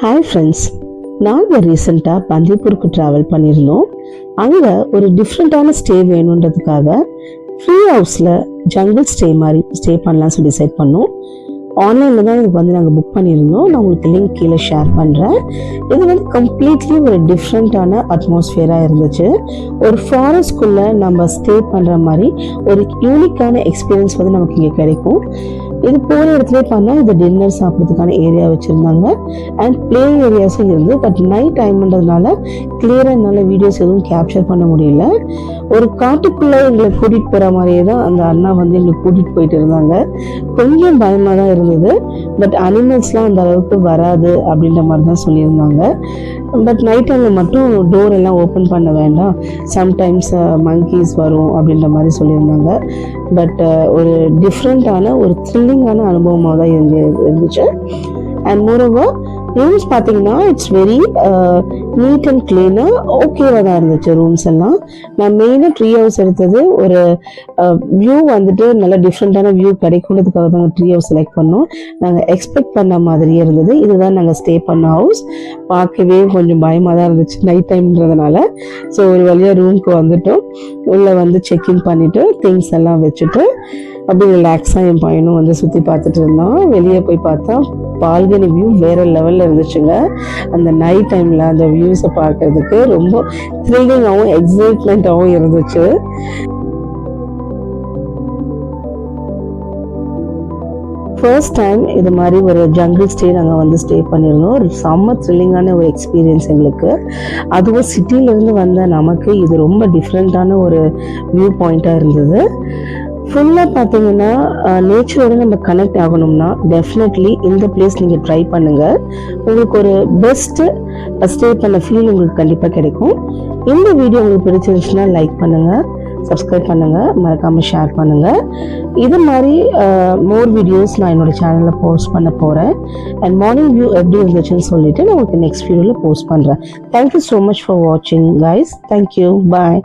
Hi friends, நாங்கள் ரீசெண்டாக பந்திப்பூருக்கு travel பண்ணியிருந்தோம். அங்கே ஒரு டிஃப்ரெண்ட்டான ஸ்டே வேணுன்றதுக்காக ஃப்ரீ ஹவுஸில் ஜங்கிள் ஸ்டே மாதிரி ஸ்டே பண்ணலாம்னு சொல்லி டிசைட் பண்ணோம். ஆன்லைனில் தான் இதுக்கு நாங்கள் புக் பண்ணியிருந்தோம். நான் உங்களுக்கு லிங்க் கீழே ஷேர் பண்ணுறேன். இது கம்ப்ளீட்லி ஒரு டிஃப்ரெண்ட்டான அட்மாஸ்ஃபியராக இருந்துச்சு. ஒரு ஃபாரஸ்ட்குள்ளே நம்ம ஸ்டே பண்ணுற மாதிரி ஒரு யூனிக்கான எக்ஸ்பீரியன்ஸ் நமக்கு இங்கே கிடைக்கும். இது போகிற இடத்துல பண்ணால் இது டின்னர் சாப்பிட்றதுக்கான ஏரியா வச்சுருந்தாங்க அண்ட் ப்ளே ஏரியாஸும் இருந்து. பட் நைட் டைம்ன்றதுனால கிளியராக என்னால் வீடியோஸ் எதுவும் கேப்சர் பண்ண முடியல. ஒரு காட்டுக்குள்ளே எங்களை கூட்டிகிட்டு போகிற மாதிரியே தான் அந்த அண்ணா எங்களை கூட்டிகிட்டு போயிட்டு இருந்தாங்க. கொஞ்சம் பயமாக தான் இருந்தது. பட் அனிமல்ஸ்லாம் அந்த அளவுக்கு வராது அப்படின்ற மாதிரி தான் சொல்லியிருந்தாங்க. பட் நைட் டைமில் மட்டும் டோர் எல்லாம் ஓப்பன் பண்ண வேண்டாம், சம்டைம்ஸ் மங்கீஸ் வரும் அப்படின்ற மாதிரி சொல்லியிருந்தாங்க. பட் ஒரு டிஃப்ரெண்ட்டான ஒரு த்ரில்லிங்கான அனுபவமாக தான் இருந்துச்சு. அண்ட் மோரோவர் ரூம்ஸ் பார்த்தீங்கன்னா இட்ஸ் வெரி நீட் அண்ட் கிளீனாக ஓகேவாக தான் இருந்துச்சு ரூம்ஸ் எல்லாம். நான் மெயினாக ட்ரீ ஹவுஸ் எடுத்தது ஒரு வியூ நல்ல டிஃப்ரெண்ட்டான வியூ கிடைக்குன்றதுக்காக தான் ட்ரீ ஹவுஸ் செலக்ட் பண்ணோம். நாங்கள் எக்ஸ்பெக்ட் பண்ண மாதிரியே இருந்தது. இதுதான் நாங்கள் ஸ்டே பண்ண ஹவுஸ். பார்க்கவே கொஞ்சம் பயமாக தான் இருந்துச்சு நைட் டைம்ன்றதுனால. ஸோ ஒரு வழியாக ரூமுக்கு வந்துட்டோம். உள்ளே செக்இன் பண்ணிவிட்டு திங்ஸ் எல்லாம் வச்சுட்டு அப்படி ரிலாக்ஸாக என் பையனும் சுற்றி பார்த்துட்டு இருந்தான். வெளியே போய் பார்த்தா பால்கனி வியூ வேற லெவலில் இருந்துச்சுங்க. அந்த நைட் டைமில் அந்த வியூஸை பார்க்கறதுக்கு ரொம்ப த்ரில்லிங்காகவும் எக்ஸைட்மெண்ட்டாகவும் இருந்துச்சு. ஃபர்ஸ்ட் டைம் இது மாதிரி ஒரு ஜங்கிள் ஸ்டே நாங்கள் ஸ்டே பண்ணியிருந்தோம். ஒரு செம்ம த்ரில்லிங்கான ஒரு எக்ஸ்பீரியன்ஸ் எங்களுக்கு. அதுவும் சிட்டியிலேருந்து வந்த நமக்கு இது ரொம்ப டிஃப்ரெண்ட்டான ஒரு வியூ பாயிண்ட்டாக இருந்தது. ஃபுல்லாக பார்த்தீங்கன்னா நேச்சரோட நம்ம கனெக்ட் ஆகணும்னா டெஃபினெட்லி இந்த பிளேஸ் நீங்கள் ட்ரை பண்ணுங்கள். உங்களுக்கு ஒரு பெஸ்ட்டு ஸ்டே பண்ண ஃபீல் உங்களுக்கு கண்டிப்பாக கிடைக்கும். இந்த வீடியோ உங்களுக்கு பிடிச்சிருந்துச்சுன்னா லைக் பண்ணுங்கள், சப்ஸ்கிரைப் பண்ணுங்கள், மறக்காமல் ஷேர் பண்ணுங்கள். இது மாதிரி மோர் வீடியோஸ் நான் என்னோடய சேனலில் போஸ்ட் பண்ண போகிறேன். அண்ட் மார்னிங் வியூ எப்படி இருந்துச்சுன்னு சொல்லிவிட்டு நான் உங்களுக்கு நெக்ஸ்ட் வீடியோவில் போஸ்ட் பண்ணுறேன். தேங்க்யூ ஸோ மச் ஃபார் வாட்சிங் கைஸ். தேங்க்யூ, பாய்.